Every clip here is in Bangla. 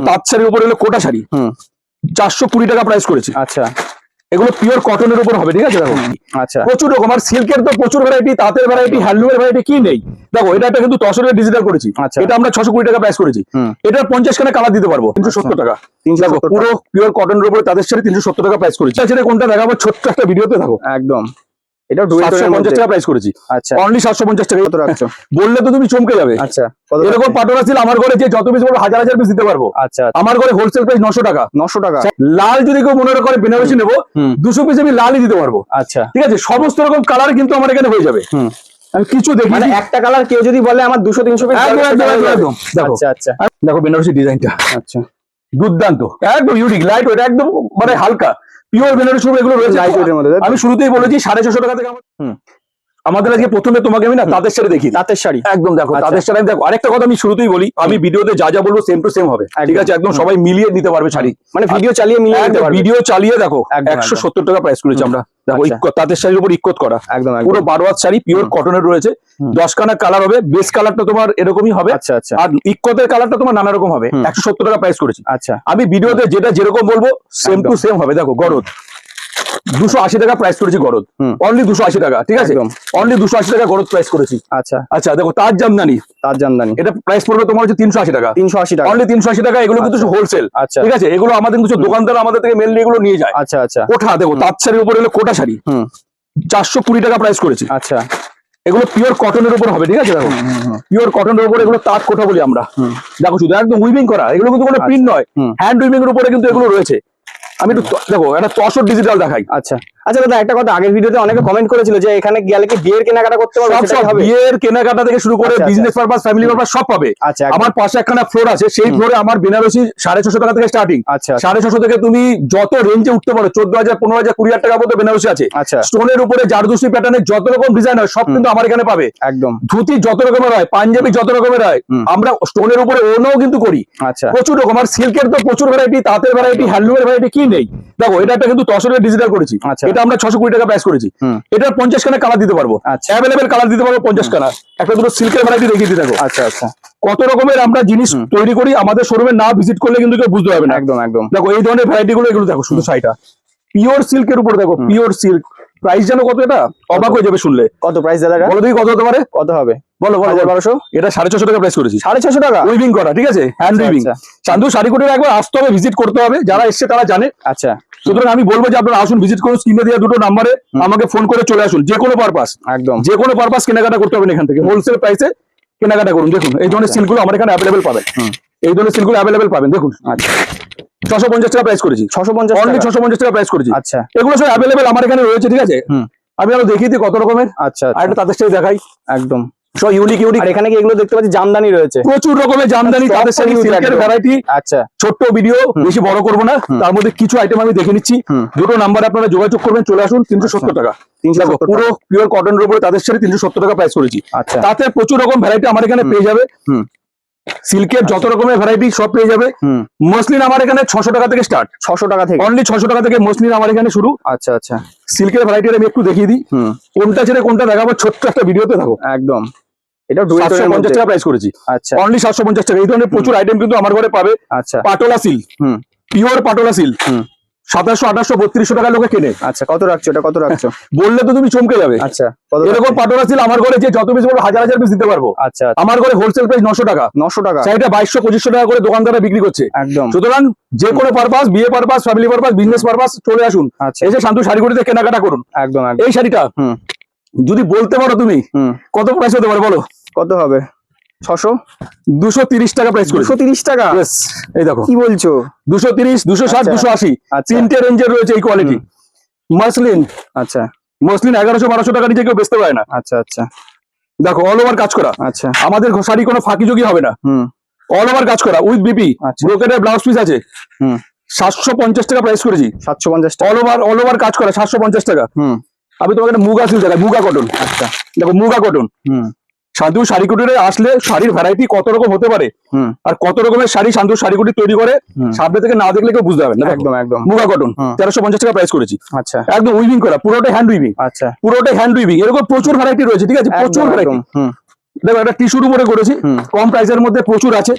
তাঁত উপরে হলো কোটা শাড়ি 420 টাকা প্রাইস করেছি। আচ্ছা, এগুলো পিওর কটনের উপর হবে, ঠিক আছে? দেখো আচ্ছা, প্রচুর রকম, আর সিল্কের তো প্রচুর ভ্যারাইটি, তাঁতের ভ্যারাইটি, হ্যান্ডলুমের ভ্যারাইটি কি নেই। দেখো এটা একটা কিন্তু তসরের ডিজিটাল করেছি, এটা আমরা 620 টাকা প্রাইস করেছি। এটার 50 খানা কালার দিতে পারবো 370 টাকা। দেখো পুরো পিওর কটনের উপরে তাদের শাড়ি 370 টাকা প্রাইস করেছি। সেটা কোনটা দেখাবো ছোট্ট একটা ভিডিওতে, থাকো একদম। এটা 750 টাকা প্রাইস করেছি। আচ্ছা, অনলি 750 টাকা। কত রাখছো? বললে তো তুমি চমকে যাবে। আচ্ছা, এরকম পাটোরা ছিল আমার ঘরে, যে যত পিস বলবো হাজার হাজার পিস দিতে পারবো। আচ্ছা, আমার ঘরে হোলসেল প্রাইস 900 টাকা। 900 টাকা। লাল যদি কেউ মনে করে বেনারসি নেবো 200 পিস আমি লালই দিতে পারবো। আচ্ছা, ঠিক আছে, সমস্ত রকম কালার কিন্তু আমার এখানে হয়ে যাবে। আমি কিছু দেখি, মানে একটা কালার কেউ যদি বলে আমার 200-300 পিস, একদম। দেখো আচ্ছা, আচ্ছা, দেখো বেনারসি ডিজাইনটা, আচ্ছা, দুর্দান্ত, একদম ইউনিক, লাইট ওয়েট, একদম মানে হালকা পিওর বেনারসি এগুলো রয়েছে লাইট ওয়েটের মধ্যে। আমি শুরুতেই বলেছি 650 টাকা থেকে আমাদের আজকে প্রথমে তোমাকে আমি না তাঁতের শাড়ি দেখি, তাঁতের শাড়ি একদম। দেখো তাঁতের শাড়ি দেখো, আরেকটা কথা আমি শুরুতেই বলি, আমি ভিডিওতে যা যা বলবো সেম টু সেম হবে, ঠিক আছে? একদম সবাই মিলিয়ে নিতে পারবে শাড়ি, মানে ভিডিও চালিয়ে মিলিয়ে নিতে পারবে। ভিডিও চালিয়ে দেখো 170 টাকা প্রাইস করেছি আমরা। দেখো তাঁতের শাড়ির উপর ইক্কত করা, একদম পুরো 12 হাত শাড়ি পিওর কটনের রয়েছে। 10 খানা কালার হবে, বেস কালারটা তোমার এরকমই হবে। আচ্ছা, আচ্ছা, আর ইক্কতের কালারটা তোমার নানা রকম হবে। 170 টাকা প্রাইস করেছি। আচ্ছা, আমি ভিডিওতে যেটা যেরকম বলবো সেম টু সেম হবে। দেখো গরদ 280 টাকা প্রাইস করেছি, গরদ অনলি 280 টাকা, ঠিক আছে? অনলি 280 টাকা গরদ প্রাইস করেছি। আচ্ছা, আচ্ছা দেখো তাজ জামদানি, তাজ জামদানি এটা প্রাইস পড়বে তোমার হচ্ছে 380 টাকা। 380 টাকা, অনলি 380 টাকা। এগুলো কিন্তু হোলসেল, আচ্ছা, ঠিক আছে? এগুলো আমাদের কিছু দোকানদার আমাদের থেকে মেনলি এগুলো নিয়ে যায়। আচ্ছা, আচ্ছা, কোঠা দেখো, তাঁত শাড়ির উপরে হলো কোটা শাড়ি 420 টাকা প্রাইস করেছি। আচ্ছা, এগুলো পিওর কটনের উপর হবে, ঠিক আছে? দেখো পিওর কটনের উপর, এগুলো তাঁত কোঠা বলি আমরা। দেখো শুধু একদম উইভিং করা, এগুলো কিন্তু কোনো প্রিন্ট নয়, হ্যান্ড উইভিং এর উপরে কিন্তু এগুলো রয়েছে। আমি একটু দেখো একটা তসর ডিজিটাল দেখাই। আচ্ছা, আচ্ছা দাদা, একটা কথা, আগের ভিডিওতে অনেকে কমেন্ট করেছিল যে এখানে গেলে কি বিয়ের কেনাকাটা করতে পারবে? সব বিয়ের কেনাকাটা থেকে শুরু করে বিজনেস পারপাস, ফ্যামিলি পারপাস সব পাবে। আচ্ছা, আমার পাশে একখানা ফ্লোর আছে, সেই ফ্লোরে আমার বেনারসি 650 টাকা থেকে স্টার্টিং। আচ্ছা, 650 থেকে তুমি যত রেঞ্জে উঠতে পারো, 14,000, 15,000, 20,000 টাকা পর্যন্ত বেনারসি আছে। আচ্ছা, স্টোনের উপরে জারদোসি প্যাটার্নের যত রকম ডিজাইন হয় সব কিন্তু আমার এখানে পাবে। একদম। ধুতি যত রকমের হয়, পাঞ্জাবি যত রকমের হয়, আমরা স্টোনের উপরে ওনাও কিন্তু করি। আচ্ছা, প্রচুর রকম, আর সিল্কের তো প্রচুর ভ্যারাইটি, তাঁতের ভ্যারাইটি, হ্যান্ডলুমের ভ্যারাইটি কি নেই। দেখো এটা একটা কিন্তু তসরের ডিজিটাল করেছি, এটা আমরা 620 টাকা প্রাইস করেছি। এটার 50 খানা কালার দিতে পারবো, অ্যাভেলেবেল কালার দিতে পারবো 50 খানা। একটা দুটো সিল্কের ভ্যারাইটি দেখিয়ে দিতে থাকো। আচ্ছা, আচ্ছা, কত রকমের আমরা জিনিস তৈরি করি, আমাদের শোরুমে না ভিজিট করলে কিন্তু কেউ বুঝতে পারবে না। একদম, একদম। দেখো এই ধরনের ভ্যারাইটি গুলো, এগুলো দেখো শুধু শাড়িটা পিওর সিল্কের উপর, দেখো পিওর সিল্ক। প্রাইস জানো কত? এটা অবাক হয়ে যাবে শুনলে। কত প্রাইস দাদা? বলো দেখি কত হতে পারে। কত হবে? বলো বলো। 1200। এটা 650 টাকা প্রাইস করেছি। 650 টাকা উইভিং করা, ঠিক আছে? Hand weaving. চান্দু শাড়ি কোটের একবার আসতে হবে, ভিজিট করতে হবে, যারা এসছে তারা জানে। আচ্ছা, সুতরাং আমি বলবো যে আপনারা আসুন, ভিজিট করুন, স্ক্রিনে দেওয়া দুটো নাম্বারে আমাকে ফোন করে চলে আসুন। যে কোনো পারপাস, একদম যে কোনো পারপাস কেনাকাটা করতে হবে এখান থেকে, হোলসেল প্রাইসে কেনাকাটা করুন। দেখুন এই ধরনের সিল্কগুলো আমার এখানে অ্যাভেলেবেল পাবেন, এই ধরনের সিল্কগুলো অ্যাভেলেবেল পাবেন। দেখুন আচ্ছা, 650 টাকা প্রাইস করেছি। 650, অনলি 650 টাকা প্রাইস করেছি। আচ্ছা, এগুলো সব অ্যাভেলেবেল আমার এখানে রয়েছে, ঠিক আছে? আমি আরো দেখিয়ে দিই কত রকমের। আচ্ছা, আর একটা তাদের সাথে দেখাই, একদম সব ইউনিক ইউনিক। আর এখানে কি এগুলো দেখতে পাচ্ছি জামদানি রয়েছে, প্রচুর রকমের জামদানি, তাদের সাথে সিল্কের ভ্যারাইটি। আচ্ছা, ছোট্ট ভিডিও, বেশি বড় করবো না, তার মধ্যে কিছু আইটেম আমি দেখে নিচ্ছি। দুটো নাম্বার আপনারা যোগাযোগ করবেন, চলে আসুন। 370 টাকা, পুরো পিওর কটনের উপরে তাদের সাথে 370 টাকা প্রাইস করেছি। আচ্ছা, তাতে প্রচুর রকম ভ্যারাইটি আমার এখানে পেয়ে যাবে। সিল্কের যত রকমের ভ্যারাইটি সব পেয়ে যাবে। মসলিন আমার এখানে 600 টাকা থেকে স্টার্ট, 600 টাকা থেকে, অনলি 600 টাকা থেকে মসলিন আমার এখানে শুরু। আচ্ছা, আচ্ছা, সিল্কের ভ্যারাইটি আমি একটু দেখিয়ে দিই, কোনটা ছেড়ে কোনটা দেখাবো ছোট্ট একটা ভিডিওতে। থাকো একদম। এটা 750 টাকা প্রাইস করেছি। আচ্ছা, অনলি 750 টাকা। এই ধরনের প্রচুর আইটেম কিন্তু আমার ঘরে পাবে। আচ্ছা, patola silk, pure patola silk 2700, 2800, 3200 টাকা লোকে কেনে। আচ্ছা, কত রাখছো? এটা কত রাখছো? বললে তো তুমি চমকে যাবে। আচ্ছা, এরকম পাটোলা সিল্ক আমার ঘরে যে যত পিস বলবো হাজার হাজার পিস দিতে পারবো। আচ্ছা, আমার ঘরে হোলসেল প্রাইস 900 টাকা। 900 টাকা, সেটা 2200, 2500 টাকা করে দোকানদাররা বিক্রি করছে। একদম। সুতরাং যে কোনো পারপাস, বিয়ে purpose, family purpose, business purpose, চলে আসুন। এসে শান্তু শাড়িগুড়িতে কেনাকাটা করুন। একদম। এই শাড়িটা যদি বলতে পারো তুমি কত প্রাইস হতে পারে বলো? কত হবে? 600, 230 টাকা প্রাইস করে। 230 টাকা? এই দেখো কি বলছো? 230, 260, 280, তিনটে রেঞ্জের রয়েছে এই কোয়ালিটি। মসলিন, আচ্ছা, মসলিন 1100, 1200 টাকা নিচে কেউ বেচতে পারে না। আচ্ছা, আচ্ছা, দেখো অল ওভার কাজ করা। আচ্ছা, আমাদের শাড়ি কোনো ফাঁকিযোগী হবে না, অল ওভার কাজ করা উইথ বিপি। ব্রোকেটের ব্লাউজ পিস আছে। 750 টাকা প্রাইস করেছি। 750 টাকা, অল ওভার কাজ করা 750 টাকা। আমি তোমাকে একটা মুগা সিল্ক দেখাই, মুগা কটন। আচ্ছা, দেখো মুগা কটন। শান্তু শাড়িকুটিরে আসলে শাড়ির ভ্যারাইটি কত রকম হতে পারে, আর কত রকমের শাড়ি শান্তু শাড়িকুটি তৈরি করে, সামনে থেকে না দেখলে কেউ বুঝতে পারবে না। একদম, একদম। মুগা কটন 1350 টাকা প্রাইস করেছি। আচ্ছা, একদম উইভিং করা, পুরোটাই হ্যান্ড উইভিং। আচ্ছা, পুরোটাই হ্যান্ড উইভিং। এরকম প্রচুর ভ্যারাইটি রয়েছে, ঠিক আছে? প্রচুর ভ্যারাইটি। দেখো একটা টিস্যুর উপরে করেছি, কম প্রাইসের মধ্যে প্রচুর আছে।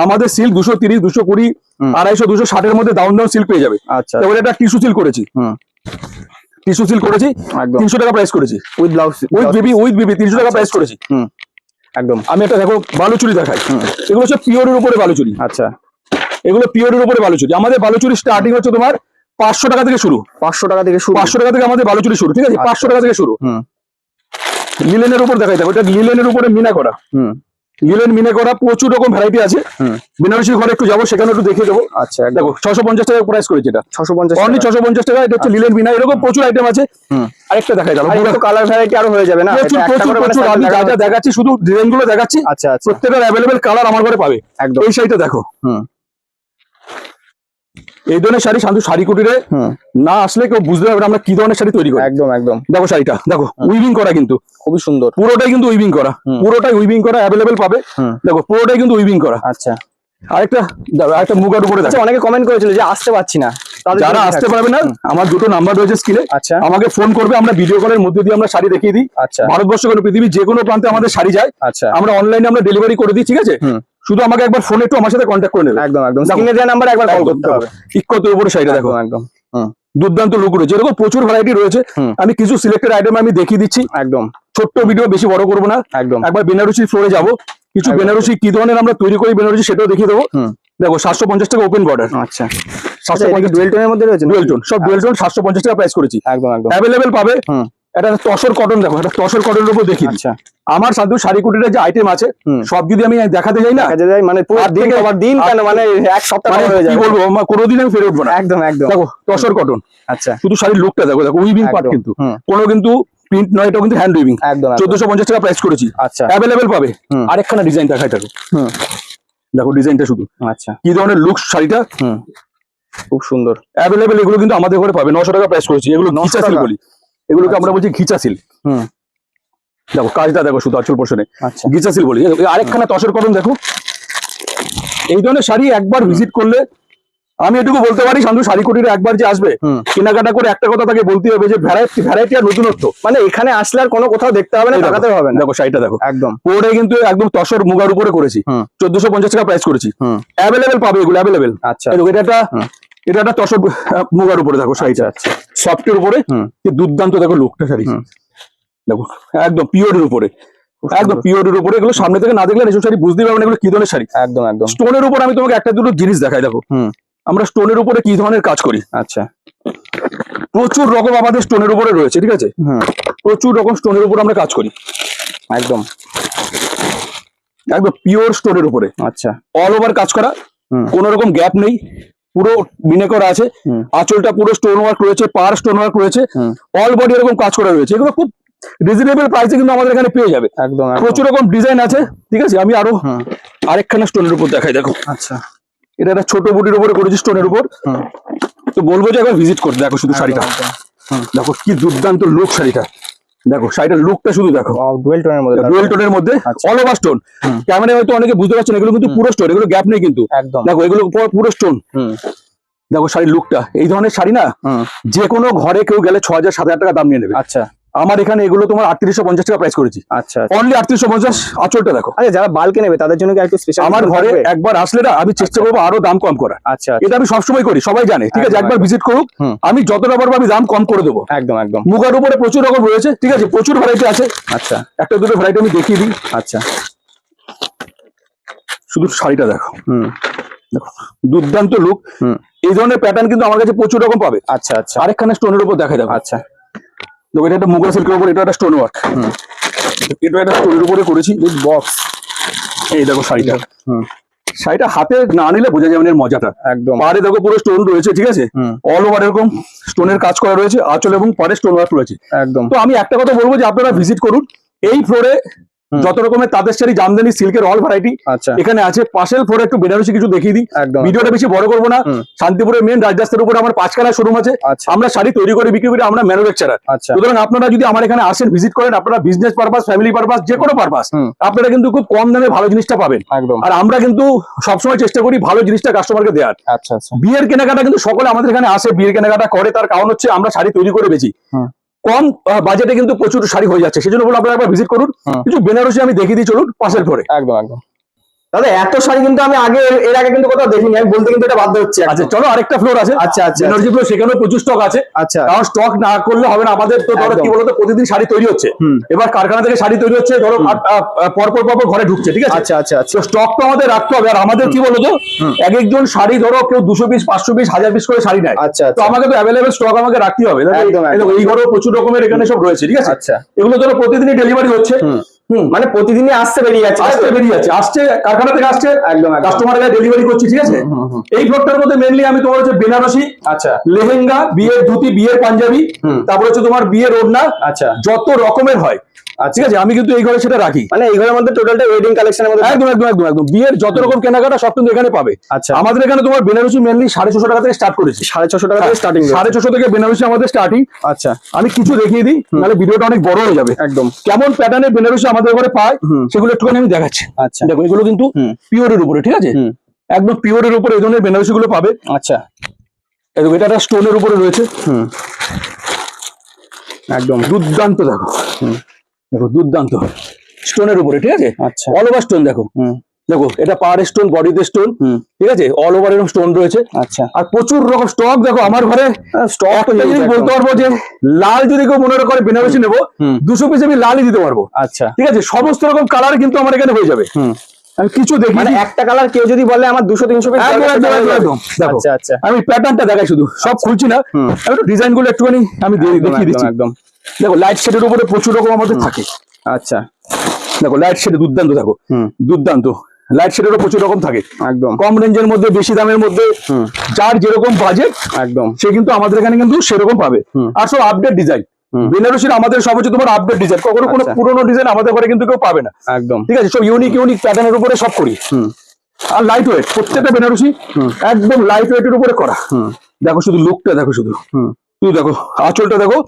আমাদের সিল্ক 230, 220, 250, 260 এর মধ্যে ডাউন সিল্ক পেয়ে যাবে। আচ্ছা, তারপরে একটা টিস্যু সিল্ক করেছি, টিস্যু সিল্ক করেছি, একদম 300 টাকা প্রাইস করেছি। উইথ ব্লাউজ, উইথ বিবি 300 টাকা প্রাইস করেছি। একদম। আমি একটা দেখো বালুচুরি দেখাই, এগুলো হচ্ছে পিওরের উপরে বালুচুরি। আচ্ছা, এগুলো পিওরের উপরে বালুচুরি। আমাদের বালুচুরি স্টার্টিং হচ্ছে তোমার 500 টাকা থেকে শুরু। 500 টাকা থেকে শুরু। 500 টাকা থেকে আমাদের বালুচুরি শুরু, ঠিক আছে? 500 টাকা থেকে শুরু। লিলেনের উপর দেখাই দেখো, এটা লিলেনের উপরে মিনা করা। লিলেন মিনা করা প্রচুর রকম ভ্যারাইটি আছে। বেনারসির ঘরে একটু যাবো, সেখানে একটু দেখিয়ে দেবো। আচ্ছা, দেখো 650 টাকা প্রাইস করেছে এটা। 650 অনলি 650 টাকা। এটা হচ্ছে লিলেন মিনা, এরকম প্রচুর আইটেম আছে। আরেকটা দেখাই দাও, কালার ভ্যারাইটি আরো হয়ে যাবে না? প্রচুর প্রচুর প্রচুর। আমি যা যা দেখাচ্ছি শুধু ডিজাইন গুলো দেখাচ্ছি। আচ্ছা, আচ্ছা, প্রত্যেকটা অ্যাভেলেবেল কালার আমার ঘরে পাবে। একদম। এই শাড়িটা দেখো, এই ধরনের শাড়ি শান্তু শাড়ি কুটিরে না আসলে কেউ বুঝতে পারবে না আমরা কি ধরনের শাড়ি তৈরি করি। একদম একদম। দেখো শাড়িটা দেখো, উইভিং করা, কিন্তু খুবই সুন্দর। পুরোটাই কিন্তু উইভিং করা, পুরোটাই উইভিং করা, অ্যাভেলেবেল পাবে। দেখো পুরোটাই কিন্তু উইভিং করা। আচ্ছা, আরেকটা আরেকটা মুগার উপরে দেখো। অনেকে কমেন্ট করেছিল যে আসতে পারছি না, যারা আসতে পারবে না আমার দুটো নাম্বার রয়েছে স্ক্রিনে। আচ্ছা, আমাকে ফোন করবে, আমরা ভিডিও কলের মধ্যে দিয়ে আমরা শাড়ি দেখিয়ে দিই। আচ্ছা, ভারতবর্ষ কোনো পৃথিবীর যে কোনো প্রান্তে আমাদের শাড়ি যায়। আচ্ছা, আমরা অনলাইনে আমরা ডেলিভারি করে দিই, ঠিক আছে? শুধু আমাকে একবার ফোনে একটু আমার সাথে কন্ট্যাক্ট করে নেবে। একদম একদম। স্ক্রিনে দেওয়া নাম্বার একবার কল করতে হবে। ইক্কতের উপরে শাড়িটা দেখো, একদম দুর্দান্ত লুক রয়েছে। এরকম প্রচুর ভ্যারাইটি রয়েছে। আমি কিছু সিলেক্টেড আইটেম আমি দেখিয়ে দিচ্ছি। একদম ছোট্ট ভিডিও, বেশি বড় করবো না। একদম। একবার বেনারসি ফ্লোরে যাবো, কিছু বেনারসি কি ধরনের আমরা তৈরি করি বেনারসি সেটাও দেখিয়ে দেবো। দেখো 750 টাকা ওপেন বর্ডার। আচ্ছা, 750 ডুয়েল টোনের মধ্যে রয়েছে। ডুয়েল টোন, সব ডুয়েল টোন, 750 টাকা প্রাইস করেছি। একদম একদম অ্যাভেলেবেল পাবে। এটা তসর কটন, দেখো এটা তসর কটনের উপর দেখি। আচ্ছা, আমার সাধু শাড়ি কুটিরের যে আইটেম আছে সব যদি আমি দেখাতে যাই না, মানে পুরো দিন আবার দিন কেন, মানে এক সপ্তাহ হয়ে যাবে। কি বলবো, কোনোদিন আমি ফেরত উঠবো না। একদম একদম। দেখো তসর কটন। আচ্ছা, শুধু শাড়ির লুকটা দেখো, দেখো উইভিং পার্ট, কিন্তু কোনো কিন্তু প্রিন্ট নয়, এটা কিন্তু হ্যান্ড উইভিং। একদম 1450 টাকা প্রাইস করেছি। আচ্ছা, অ্যাভেলেবেল পাবে। আরেকখানা ডিজাইন দেখাই দেখো, দেখো ডিজাইনটা শুধু আচ্ছা কি ধরনের লুক শাড়িটা, খুব সুন্দর। অ্যাভেলেবেল এগুলো কিন্তু আমাদের ঘরে পাবে। 900 টাকা প্রাইস করেছি। এগুলো ঘিচা সিল বলি, এগুলোকে আমরা বলছি ঘিচা সিল। দেখো কাজটা দেখো শুধু আঁচল পোর্শনে ঘিচা সিল বলি। আরেকখানা তসর কটন দেখো। এই ধরনের শাড়ি একবার ভিজিট করলে আমি এটুকু বলতে পারি, শান্তু শাড়ি কুটিরে একবার যে আসবে কেনাকাটা করে একটা কথা তাকে বলতে হবে যে ভ্যারাইটি আর নতুনত্ব। মানে এখানে আসলে আর কোনো কোথাও দেখতে হবে না, টাকাতে হবে না। দেখো শাড়িটা দেখো, একদম পুরোটাই কিন্তু একদম তসর মুগার উপরে করেছি। 1450 টাকা প্রাইস করেছি। অ্যাভেলেবেল পাবে এগুলো, অ্যাভেলেবেল। আচ্ছা, এটা একটা তসর মুগার উপরে দেখো শাড়িটা, সফটের উপরে দুর্দান্ত। দেখো লুকটা শাড়ি দেখো, একদম পিওরের উপরে, একদম পিওরের উপরে। এগুলো সামনে থেকে না দেখলে এসব শাড়ি বুঝতে পারবে না এগুলো কি ধরনের শাড়ি। একদম একদম। স্টোনের উপর আমি তোমাকে একটা দুটো জিনিস দেখাই, দেখো আমরা স্টোনের উপরে কি ধরনের কাজ করি। আচ্ছা, প্রচুর রকম আমাদের স্টোনের উপরে রয়েছে, ঠিক আছে? প্রচুর রকম স্টোনের উপর আমরা কাজ করি। একদম একদম পিওর স্টোনের উপরে। আচ্ছা, অল ওভার কাজ করা, কোনো রকম গ্যাপ নেই, পুরো মিনে করা আছে। আঁচলটা পুরো স্টোন ওয়ার্ক রয়েছে, পার স্টোন ওয়ার্ক রয়েছে, অল বডি এরকম কাজ করা রয়েছে। এগুলো খুব রিজনেবল প্রাইসে কিন্তু আমাদের এখানে পেয়ে যাবে। একদম। প্রচুর রকম ডিজাইন আছে, ঠিক আছে? আমি আরো আরেকখানা স্টোনের উপর দেখাই দেখো। আচ্ছা, এটা একটা ছোট বুটির উপরে করেছি স্টোনের উপর। তো বলবো যে একবার ভিজিট করতে। দেখো শুধু শাড়িটা দেখো, কি দুর্দান্ত লুক শাড়িটা। দেখো শাড়িটার লুকটা শুধু দেখো, ডুয়েল টোনের মধ্যে, ডুয়েল টোনের মধ্যে অল ওভার স্টোন। ক্যামেরায় হয়তো অনেকে বুঝতে পারছেন, এগুলো কিন্তু পুরো স্টোন, এগুলো গ্যাপ নেই কিন্তু। একদম দেখো এগুলো পুরো স্টোন। দেখো শাড়ির লুকটা, এই ধরনের শাড়ি না যে কোনো ঘরে কেউ গেলে 6000-7000 টাকা দাম নিয়ে নেবে। আচ্ছা, আমার এখানে এগুলো তোমার 3850 টাকা প্রাইস করেছি। আচ্ছা, অনলি 3850। আঁচলটা দেখো। আচ্ছা, যারা বাল্কে নেবে তাদের জন্য কি একটু স্পেশাল? আমার ঘরে একবার আসলে না আমি চেষ্টা করবো আরো দাম কম করার। আচ্ছা, এটা আমি সবসময় করি, সবাই জানে, ঠিক আছে? একবার ভিজিট করুক, আমি যতটা পারবো আমি দাম কম করে দেবো। একদম একদম। মুগার উপরে প্রচুর রকম রয়েছে, ঠিক আছে? প্রচুর ভ্যারাইটি আছে। আচ্ছা, একটা দুটো ভ্যারাইটি আমি দেখিয়ে দিই। আচ্ছা, শুধু শাড়িটা দেখো, দেখো দুর্দান্ত লুক। এই ধরনের প্যাটার্ন কিন্তু আমার কাছে প্রচুর রকম পাবে। আচ্ছা আচ্ছা। আরেকখানে স্টোনের উপর দেখা যাবে। আচ্ছা, দেখো এটা একটা মুগা সিল্কের উপর, এটা একটা স্টোন ওয়ার্ক। এটা একটা স্টোনের উপরে করেছি বক্স। এই দেখো শাড়িটা, শাড়িটা হাতে না নিলে বোঝা যাবে এর মজাটা। একদম। পাড়ে দেখো পুরো স্টোন রয়েছে, ঠিক আছে? অল ওভার এরকম স্টোনের কাজ করা রয়েছে, আঁচল এবং পাড়ে স্টোন ওয়ার্ক রয়েছে। একদম। তো আমি একটা কথা বলবো যে আপনারা ভিজিট করুন। এই ফ্লোরে যত রকমের তাঁতের শাড়ি, জামদানি, সিল্কের অল ভ্যারাইটি এখানে আছে। পাশের ফ্লোরে একটু বেনারসি কিছু দেখিয়ে দিই, ভিডিওটা বেশি বড় করবো না। শান্তিপুরের মেন রাজরাস্তার উপরে আমার 5খানা শোরুম আছে। আমরা শাড়ি তৈরি করে বিক্রি করি, আমরা ম্যানুফ্যাকচারার। সুতরাং আপনারা যদি আমার এখানে আসেন, ভিজিট করেন, আপনারা বিজনেস পারপাস, ফ্যামিলি পারপাস, যে কোনো পারপাস, আপনারা কিন্তু খুব কম দামে ভালো জিনিসটা পাবেন। আর আমরা কিন্তু সবসময় চেষ্টা করি ভালো জিনিসটা কাস্টমারকে দেওয়ার। বিয়ের কেনাকাটা কিন্তু সকলে আমাদের এখানে আসে, বিয়ের কেনাকাটা করে, তার কারণ হচ্ছে আমরা শাড়ি তৈরি করে বেচি। কম বাজেটে কিন্তু প্রচুর শাড়ি হয়ে যাচ্ছে, সেজন্য বলে আপনারা একবার ভিজিট করুন। কিছু বেনারসি আমি দেখিয়ে দিই, চলুন পাশের ফ্লোরে। একদম একদম। দাদা এত শাড়ি কিন্তু আমি এর আগে কিন্তু কোথাও দেখিনি, আমি বলতে কিন্তু এটা বাধ্য হচ্ছে। আচ্ছা চলো, আরেকটা ফ্লোর আছে। আচ্ছা আচ্ছা বেনারসি ফ্লোর, সেখানেও প্রচুর স্টক আছে। আচ্ছা, কারণ স্টক না করলে হবে না, আমাদের তো ধরো কি বলতো প্রতিদিন শাড়ি তৈরি হচ্ছে, এবার কারখানা থেকে শাড়ি তৈরি হচ্ছে, ধরো পরপর ঘরে ঢুকছে, ঠিক আছে। আচ্ছা আচ্ছা আচ্ছা। স্টক তো আমাদের রাখতে হবে। আর আমাদের কি বলতো, এক একজন শাড়ি ধরো কেউ 200 পিস 500 পিস 1000 পিস করে শাড়ি নেয়। আচ্ছা তো আমাকে তো অ্যাভেলেবেল স্টক আমাকে রাখতে হবে। এই ঘরেও প্রচুর রকমের এখানে সব রয়েছে, ঠিক আছে। আচ্ছা, এগুলো ধরো প্রতিদিনই ডেলিভারি হচ্ছে। মানে প্রতিদিনই আসছে বেরিয়ে যাচ্ছে, আসছে কারখানা থেকে আসছে, একদম কাস্টমার ডেলিভারি করছি, ঠিক আছে। এই ফ্লোরটার মধ্যে মেনলি আমি তোমার হচ্ছে বেনারসি, আচ্ছা, লেহেঙ্গা, বিয়ের ধুতি, বিয়ের পাঞ্জাবি, তারপর হচ্ছে তোমার বিয়ের ওড়না, আচ্ছা, যত রকমের হয়, ঠিক আছে। আমি কিন্তু এই ঘরে সেটা রাখি। মানে এই ঘরের মধ্যে টোটালটা ওয়েডিং কালেকশনের মধ্যে একদম একদম একদম একদম বিয়ের যত রকম কেনাকাটা সব কিন্তু এখানে পাবে। আচ্ছা, আমাদের এখানে তোমার বেনারসি মেনলি 650 টাকা থেকে স্টার্ট করেছি। 650 টাকা থেকে স্টার্টিং, 650 থেকে বেনারসি আমাদের স্টার্টিং। আচ্ছা, আমি কিছু দেখিয়ে দিই, নাহলে ভিডিওটা অনেক বড় হয়ে যাবে। একদম। কেমন প্যাটার্নের বেনারসি আমাদের ঘরে পায় সেগুলো একটুখানি আমি দেখাচ্ছি। আচ্ছা, দেখো এগুলো কিন্তু পিওরের উপরে, ঠিক আছে, একদম পিওরের উপরে এই ধরনের বেনারসি গুলো পাবে। আচ্ছা, এটা একটা স্টোনের উপরে রয়েছে, একদম দুর্দান্ত। দেখো দেখো দুর্দান্ত স্টোনের উপরে, ঠিক আছে। আচ্ছা, অল ওভার স্টোন দেখো, দেখো এটা পাহাড়ের স্টোন, বডিতে স্টোন, ঠিক আছে, অল ওভার এরকম স্টোন রয়েছে। আচ্ছা, আর প্রচুর রকম স্টক। দেখো আমার ঘরে স্টক জিনিস বলতে পারবো যে লাল যদি কেউ মনে করে বেনারসি নেবো, 200 পিস আমি লালই দিতে পারবো। আচ্ছা, ঠিক আছে, সমস্ত রকম কালার কিন্তু আমার এখানে হয়ে যাবে। আমি কিছু দেখি, মানে একটা কালার কেউ যদি বলে আমার 200-300 পিস, একদম। দেখো আচ্ছা আচ্ছা, আমি প্যাটার্নটা দেখাই, শুধু সব খুলছি না, আমি একটু ডিজাইন গুলো একটুখানি আমি দেখিয়ে দিচ্ছি। একদম। দেখো লাইট শেডের উপরে প্রচুর রকম আমাদের থাকে। আচ্ছা, দেখো লাইট শেড দুর্দান্ত, দেখো দুর্দান্ত লাইট শেডেরও প্রচুর রকম থাকে। একদম কম রেঞ্জের মধ্যে, বেশি দামের মধ্যে, যার যেরকম বাজেট একদম সে কিন্তু আমাদের এখানে কিন্তু সেরকম পাবে। আর সব আপডেট ডিজাইন বেনারসির আমাদের সব হচ্ছে তোমার আপডেট ডিজাইন, কখনো কোনো পুরোনো ডিজাইন আমাদের ঘরে কিন্তু কেউ পাবে না। একদম, ঠিক আছে, সব ইউনিক ইউনিক প্যাটার্নের উপরে সব করি। আর লাইট ওয়েট, প্রত্যেকটা বেনারসি একদম লাইট ওয়েটের উপরে করা। দেখো শুধু লুকটা দেখো, শুধু দেখো আঁচলটা দেখো,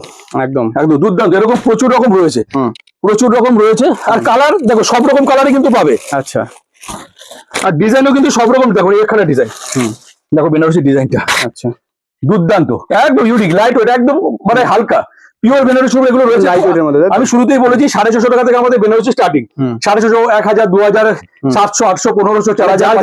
একদম একদম দুর্দান্ত। এরকম প্রচুর রকম রয়েছে, প্রচুর রকম রয়েছে। আর কালার দেখো সব রকম কালারই কিন্তু পাবে। আচ্ছা, আর ডিজাইনও কিন্তু সব রকম। দেখো এখানে ডিজাইন, দেখো বেনারসি ডিজাইনটা, আচ্ছা, দুর্দান্ত, একদম ইউনিক, লাইট ওয়েট, একদম মানে হালকা পিওর বেনারসি এগুলো রয়েছে। আমি শুরুতেই বলেছি 650 টাকা থেকে আমাদের বেনারসি স্টার্টিং। 650, 1000, 2000, 700, 800, 1500, 4000,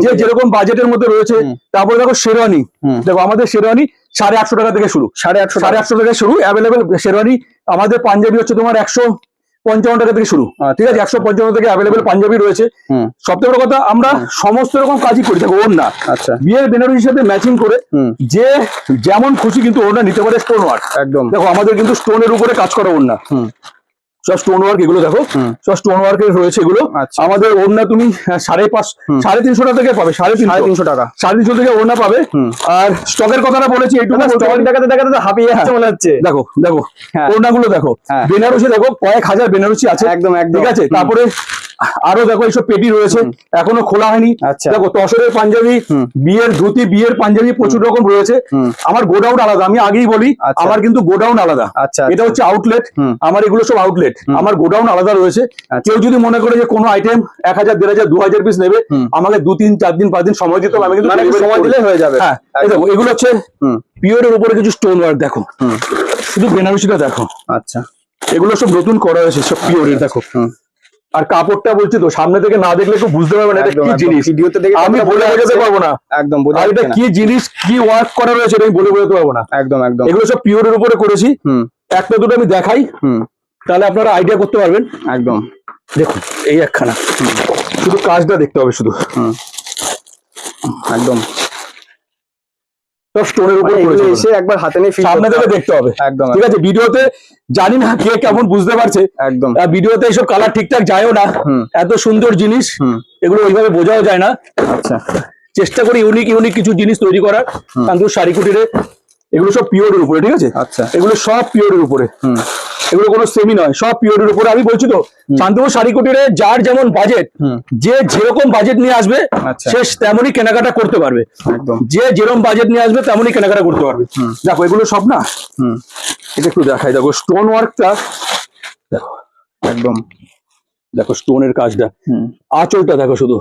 যে যেরকম বাজেটের মধ্যে রয়েছে। তারপরে দেখো শেরওয়ানি, দেখো আমাদের শেরওয়ানি 850 টাকা থেকে শুরু, 850 টাকা শুরু অ্যাভেলেবেল শেরওয়ানি। আমাদের পাঞ্জাবি হচ্ছে তোমার 155 টাকা থেকে শুরু, ঠিক আছে, 155 থেকে অ্যাভেলেবেল পাঞ্জাবি রয়েছে। সবথেকে বড় কথা, আমরা সমস্ত রকম কাজই করি। দেখো ওড়না, আচ্ছা, বিয়ের বেনারসির সাথে ম্যাচিং করে যে যেমন খুশি কিন্তু ওড়না নিতে পারে, স্টোন ওয়ার্ক। একদম, দেখো আমাদের কিন্তু স্টোনের উপরে কাজ করা ওড়না, সব স্টোন ওয়ার্ক। এগুলো দেখো সব স্টোন ওয়ার্কের রয়েছে এগুলো। আমাদের ওড়না তুমি 350 টাকা থেকে পাবে, 350 টাকা, 350 থেকে ওড়না পাবে। আর স্টকের কথাটা বলেছি, এইটুকু স্টক দেখাতে দেখাতে হাঁপিয়ে যাচ্ছে মনে হচ্ছে। দেখো দেখো ওড়নাগুলো দেখো, বেনারসি দেখো কয়েক হাজার বেনারসি আছে, একদম ঠিক আছে। তারপরে আরো দেখো এইসব পেটি রয়েছে, এখনো খোলা হয়নি। দেখো তসরের পাঞ্জাবি, বিয়ের ধুতি, বিয়ের পাঞ্জাবি প্রচুর রকম রয়েছে। আমার গোডাউন আলাদা, আমি আগেই বলি আমার কিন্তু গোডাউন আলাদা। এটা হচ্ছে আউটলেট, আমার এগুলো সব আউটলেট। আমার গোডাউন আলাদা রয়েছে। কেউ যদি মনে করে যে কোনো আইটেম 1000, 1500, 2000 পিস নেবে, আমাকে 2, 3, 4 দিন 5 দিন সময় দিতে হবে, আমি কিন্তু সময় দিলে হয়ে যাবে। হ্যাঁ, দেখো এগুলো হচ্ছে পিওরের উপরে কিছু স্টোন ওয়ার্ক। দেখো শুধু বেনারসিটা দেখো, আচ্ছা, এগুলো সব নতুন করা হয়েছে, সব পিওরের। দেখো আর কাপড়টা বলছি তো, সামনে থেকে না দেখলে কেউ বুঝতে পারবে না এটা কি জিনিস। ভিডিওতে দেখে আমি বলে বোঝাতে পারবো না, একদম এটা কি জিনিস, কি ওয়ার্ক করা রয়েছে এটা আমি বলে বোঝাতে পারবো না। একদম একদম, এগুলো সব পিওরের উপরে করেছি। একটা দুটো আমি দেখাই, তাহলে আপনারা আইডিয়া করতে পারবেন। একদম দেখুন এই একখানা, শুধু কাজটা দেখতে হবে, শুধু একদম সব স্টোনের উপরে করেছে। এসে একবার হাতে নিয়ে সামনে থেকে দেখতে হবে, একদম ঠিক আছে। ভিডিওতে জানি না কে কেমন বুঝতে পারছে, একদম ভিডিওতে এইসব কালার ঠিকঠাক যায়ও না। এত সুন্দর জিনিস এগুলো ওইভাবে বোঝাও যায় না। আচ্ছা, চেষ্টা করি ইউনিক ইউনিক কিছু জিনিস তৈরি করার। কান্তপুর শাড়ি কুটিরে এগুলো সব পিওরের উপরে, ঠিক আছে। আচ্ছা, এগুলো সব পিওরের উপরে, এগুলো কোনো সেমি নয়, সব পিওরের উপরে। আমি বলছি তো শান্তপুর শাড়ি কুটিরে যার যেমন বাজেট, যে যেরকম বাজেট নিয়ে আসবে সে তেমনই কেনাকাটা করতে পারবে। যে যেরকম বাজেট নিয়ে আসবে তেমনই কেনাকাটা করতে পারবে। দেখো এগুলো সব না, এটা একটু দেখাই। দেখো স্টোন ওয়ার্কটা দেখো, একদম দেখো স্টোনের কাজটা, আঁচলটা দেখো শুধু,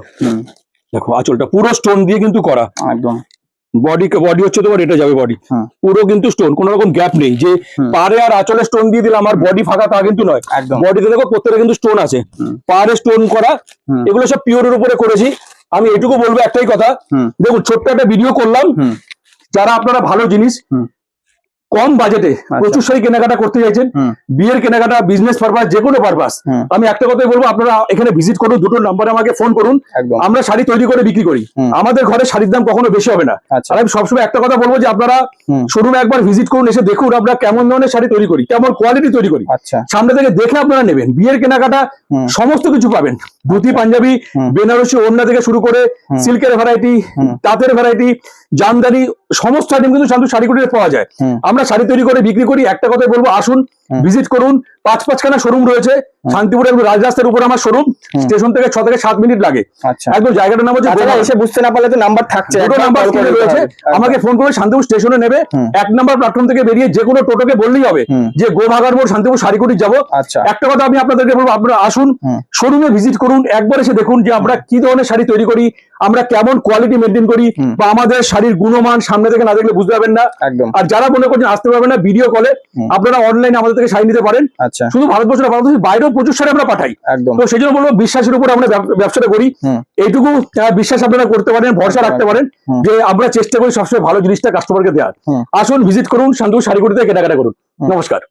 দেখো আঁচলটা পুরো স্টোন দিয়ে কিন্তু করা, একদম বডি হচ্ছে তোমার এটা যাবে বডি হুম। পুরো কিন্তু স্টোন, কোনো রকম গ্যাপ নেই যে পারে আর আঁচলে স্টোন দিয়ে দিলাম আর বডি ফাঁকা তা কিন্তু নয়। একদম। বডিতে দেখো প্রত্যেকটা কিন্তু স্টোন আছে, হুম। পারে স্টোন করা, হুম। এগুলো সব পিওরের উপরে করেছি। আমি এটুকু বলবো একটাই কথা, হুম। দেখুন ছোট্ট একটা ভিডিও করলাম, হুম। যারা আপনারা ভালো জিনিস হুম। কম বাজেটে প্রচুর শাড়ি কেনাকাটা করতে চাইছেন, হুম। বিয়ের কেনাকাটা, বিজনেস পারপাস, যে কোনো পারপাস, হুম। আমি একটা কথাই বলবো, আপনারা এখানে ভিজিট করুন, দুটো নাম্বারে আমাকে ফোন করুন। একদম। আমরা শাড়ি তৈরি করে বিক্রি করি, হুম। আমাদের ঘরে শাড়ির দাম কখনো বেশি হবে না। আচ্ছা। আর আমি সবসময় একটা কথা বলবো যে আপনারা হুম। শোরুমে একবার ভিজিট করুন, এসে দেখুন আমরা কেমন ধরনের শাড়ি তৈরি করি, কেমন কোয়ালিটি তৈরি করি, আচ্ছা। সামনে থেকে দেখে আপনারা নেবেন। বিয়ের কেনাকাটা হুম। সমস্ত কিছু পাবেন, ধুতি পাঞ্জাবি, হুম। বেনারসি ওড়না থেকে শুরু করে হুম। সিল্কের ভ্যারাইটি, হুম। তাঁতের ভ্যারাইটি, জামদানি, সমস্ত আইটেম কিন্তু শান্তু শাড়ি কুটিরে পাওয়া যায়। হুম। আমরা শাড়ি তৈরি করে বিক্রি করি। একটা কথাই বলবো, আসুন হুম। ভিজিট করুন। 5-5খানা শোরুম রয়েছে শান্তিপুরে, একদম রাজরাস্তার উপর আমার শোরুম, স্টেশন থেকে 6 থেকে 7 মিনিট লাগে। আচ্ছা। একদম জায়গাটার নাম হচ্ছে তাছাড়া গোমারা। এসে বুঝতে না পারলে তো নাম্বার থাকছে, দুটো একবার নাম্বার call করে স্ক্রিনে রয়েছে, দিতে হবে। আমাকে ফোন করে শান্তিপুর স্টেশনে নেবে। হুম। 1 নাম্বার প্ল্যাটফর্ম থেকে বেরিয়ে যে কোনো টোটোকে বললেই হবে হুম। যে গোভাগার মোড় শান্তিপুর শাড়িকুটি যাবো। আচ্ছা। একটা কথা আমি আপনাদেরকে বলবো, আপনারা আসুন হুম। শোরুমে ভিজিট করুন, একবার এসে দেখুন যে আমরা কি ধরনের শাড়ি তৈরি করি, আমরা কেমন কোয়ালিটি মেনটেন করি, হুম। বা আমাদের শাড়ির গুণমান সামনে থেকে না দেখলে বুঝতে পারবেন না। একদম। আর যারা মনে করছেন আসতে পারবেন না, ভিডিও কলে হুম। আপনারা অনলাইনে আমাদের থেকে শাড়ি নিতে পারেন। আচ্ছা। শুধু ভারতবর্ষ না, ভারতবর্ষের বাইরেও প্রচুর শাড়ি আমরা পাঠাই। একদম। তো সেই জন্য বলবো, বিশ্বাসের উপর আমরা ব্যবসাটা করি। হুম। এইটুকু বিশ্বাস আপনারা করতে পারেন, ভরসা রাখতে পারেন হুম। যে আমরা চেষ্টা করি সবসময় ভালো জিনিসটা কাস্টমারকে দেওয়ার। হুম। আসুন ভিজিট করুন, শান্তু শাড়িকুটিতে কেনাকাটা করুন। নমস্কার।